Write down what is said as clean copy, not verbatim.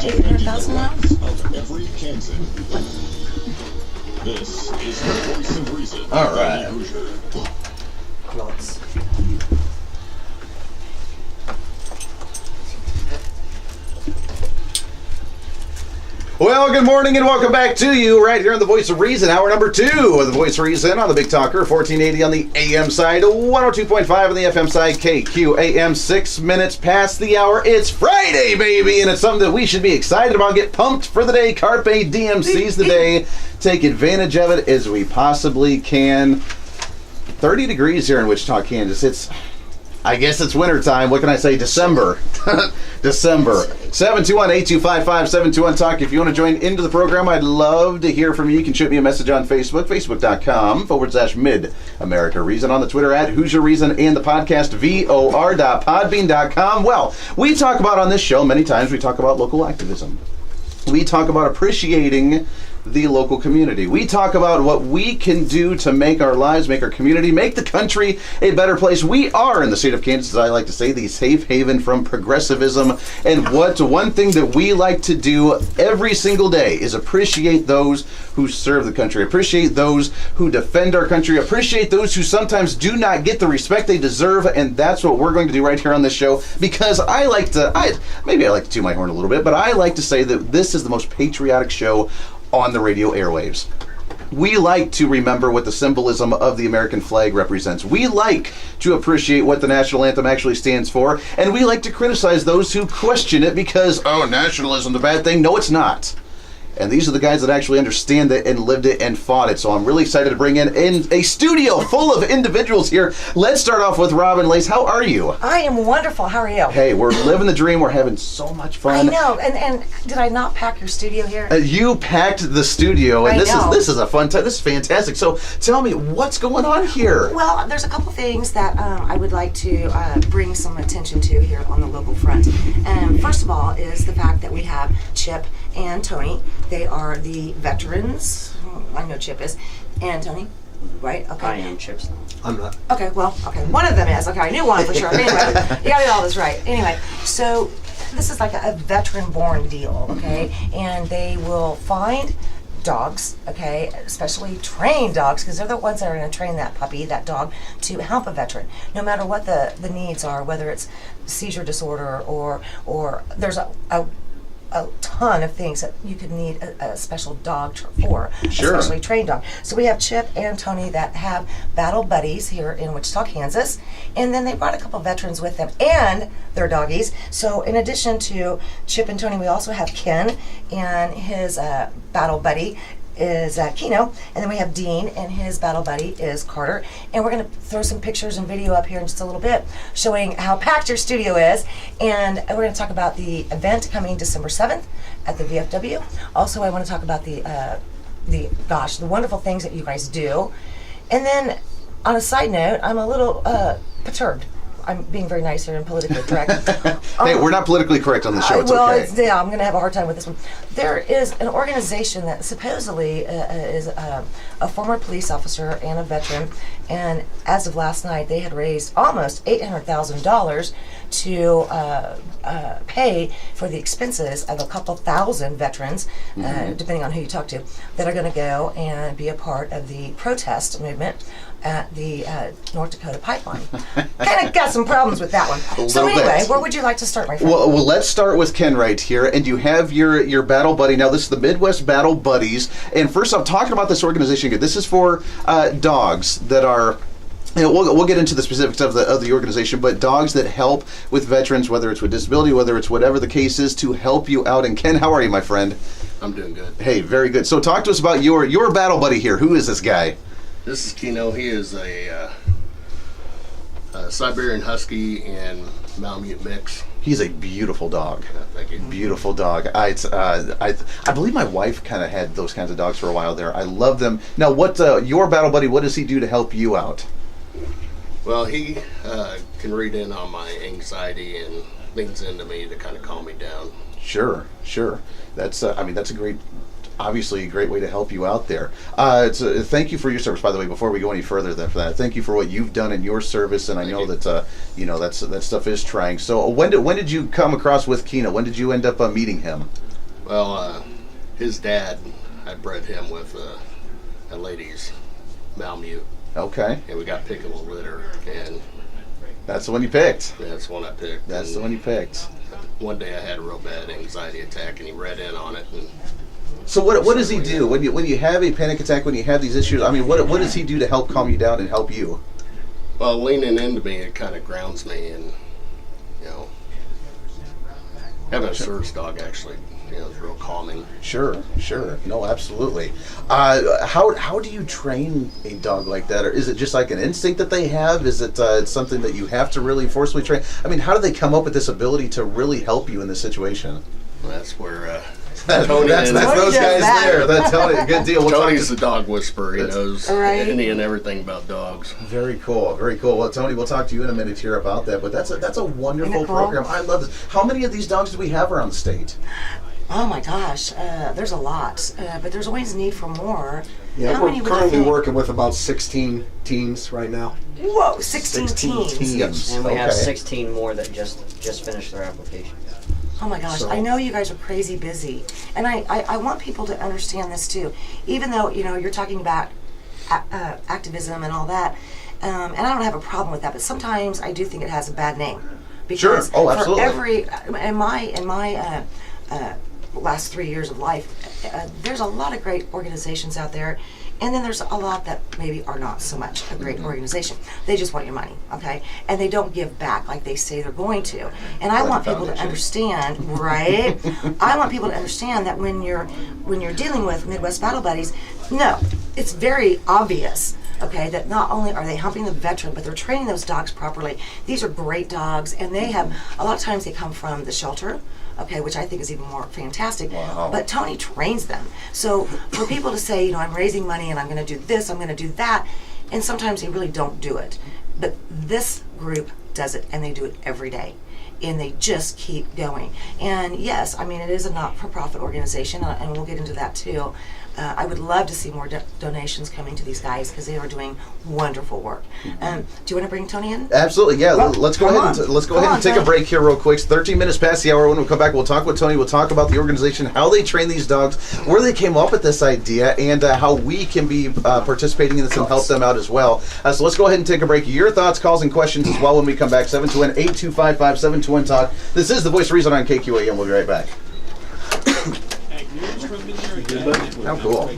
800,000 now? Every Kansan. This is the voice of reason. All right. Nice. Well, good morning and welcome back to you right here on the Voice of Reason, hour number 2 of the Voice of Reason on the Big Talker, 1480 on the AM side, 102.5 on the FM side, KQAM, 6 minutes past the hour. It's Friday, baby, and it's something that we should be excited about. Get pumped for the day. Carpe diem, seize the day. Take advantage of it as we possibly can. 30 degrees here in Wichita, Kansas. I guess it's wintertime. What can I say? December. December. 721-8255-721-TALK. If you want to join into the program, I'd love to hear from you. You can shoot me a message on Facebook, facebook.com/Mid-America Reason. On the Twitter at Who's Your Reason, and the podcast, vor.podbean.com. Well, we talk about on this show many times, we talk about local activism. We talk about appreciating the local community. We talk about what we can do to make our lives, make our community, make the country a better place. We are, in the state of Kansas, as I like to say, the safe haven from progressivism. And one thing that we like to do every single day is appreciate those who serve the country, appreciate those who defend our country, appreciate those who sometimes do not get the respect they deserve. And that's what we're going to do right here on this show, because I like to toot my horn a little bit, but I like to say that this is the most patriotic show on the radio airwaves. We like to remember what the symbolism of the American flag represents. We like to appreciate what the national anthem actually stands for, and we like to criticize those who question it because, oh, nationalism's a bad thing. No, it's not. And these are the guys that actually understand it and lived it and fought it. So I'm really excited to bring in a studio full of individuals here. Let's start off with Robin Lace. How are you? I am wonderful. How are you? Hey, we're living the dream. We're having so much fun. I know. And did I not pack your studio here? You packed the studio, and this is a fun time. This is fantastic. So tell me, what's going on here? Well, there's a couple things that I would like to bring some attention to here on the local front. And first of all is the fact that we have Chip and Tony. They are the veterans. I know Chip is. And Tony, right? Okay. I am Chip's. I'm not. Okay, well, okay. One of them is. Okay, I knew one for sure. Anyway, you got all this right. Anyway, so this is like a veteran-born deal, okay? And they will find dogs, okay, especially trained dogs, because they're the ones that are going to train that puppy, that dog, to help a veteran, no matter what the needs are, whether it's seizure disorder or there's a ton of things that you could need a special dog for, Sure. especially trained dog. So we have Chip and Tony that have battle buddies here in Wichita, Kansas, and then they brought a couple veterans with them and their doggies. So in addition to Chip and Tony, we also have Ken and his battle buddy is Keno, and then we have Dean and his battle buddy is Carter, and we're going to throw some pictures and video up here in just a little bit showing how packed your studio is, and we're going to talk about the event coming December 7th at the VFW. Also, I want to talk about the wonderful things that you guys do, and then on a side note, I'm a little perturbed. I'm being very nice here and politically correct. Hey, we're not politically correct on the show. It's okay. I'm going to have a hard time with this one. There is an organization that supposedly is a former police officer and a veteran, and as of last night, they had raised almost $800,000 to pay for the expenses of a couple thousand veterans, depending on who you talk to, that are going to go and be a part of the protest movement at the North Dakota pipeline. Kind of got some problems with that one. So anyway, where would you like to start, my friend? Well, let's start with Ken right here, and you have your battle buddy. Now, this is the Midwest Battle Buddies, and first off, talking about this organization, this is for dogs that are. We'll get into the specifics of the organization, but dogs that help with veterans, whether it's with disability, whether it's whatever the case is, to help you out. And Ken, how are you, my friend? I'm doing good. Hey, very good. So talk to us about your battle buddy here. Who is this guy? This is Keno. He is a Siberian Husky and Malamute mix. He's a beautiful dog. Thank you. Beautiful dog. I believe my wife kind of had those kinds of dogs for a while there. I love them. Now, what your battle buddy? What does he do to help you out? Well, he can read in on my anxiety and leans into me to kind of calm me down. Sure. That's that's a great. Obviously, a great way to help you out there. Thank you for your service, by the way. Before we go any further than for that, thank you for what you've done in your service, and I know that that stuff is trying. So, when did you come across with Keno? When did you end up meeting him? Well, his dad, I bred him with a lady's Malamute, Okay. and we got pickable litter, and That's the one you picked. that's the one I picked. That's the And one you picked. one day I had a real bad anxiety attack, and he read in on it. And So what does he do when you have a panic attack, when you have these issues? I mean, what does he do to help calm you down and help you? well, leaning into me, it kind of grounds me, and having a service dog actually, is real calming. Sure. No, absolutely. How do you train a dog like that? Or is it just like an instinct that they have? Is it something that you have to really forcibly train? I mean, how do they come up with this ability to really help you in this situation? That's where That's Tony those and- Tony guys does that. there. That's Tony. Good deal. We'll talk Tony's to- the dog whisperer. He knows Right. any and everything about dogs. Very cool. Well, Tony, we'll talk to you in a minute here about that. But that's a wonderful Isn't it cool? program. I love this. How many of these dogs do we have around the state? Oh my gosh, there's a lot, but there's always need for more. Yeah, How we're many would you currently think? working with about 16 teams right now. Whoa, 16 16 teams. teams. And we have Okay. 16 more that just finished their application. Oh my gosh, So- I know you guys are crazy busy. And I want people to understand this too. Even though, you're talking about activism and all that, and I don't have a problem with that, but sometimes I do think it has a bad name. Because Sure. Oh, absolutely. for every, in my last 3 years of life, there's a lot of great organizations out there, and then there's a lot that maybe are not so much a great organization. They just want your money, okay? And they don't give back like they say they're going to. And I want people to understand, right? I want people to understand that when you're dealing with Midwest Battle Buddies, no, it's very obvious. Okay, that not only are they helping the veteran, but they're training those dogs properly. These are great dogs, and they have, a lot of times they come from the shelter, okay, which I think is even more fantastic. Wow. But Tony trains them. So for people to say, I'm raising money and I'm going to do this, I'm going to do that, and sometimes they really don't do it. But this group does it, and they do it every day. And they just keep going. And yes, it is a not-for-profit organization, and we'll get into that too. I would love to see more donations coming to these guys because they are doing wonderful work. Do you want to bring Tony in? Absolutely, yeah. Well, let's go come ahead on. and Come on, take a Tony. break here real quick. It's 13 minutes past the hour. When we come back, we'll talk with Tony. We'll talk about the organization, how they train these dogs, where they came up with this idea, and how we can be participating in this and help them out as well. So let's go ahead and take a break. Your thoughts, calls, and questions as well when we come back. 721-8255-721-TALK. This is the Voice of Reason on KQAM. We'll be right back. How cool.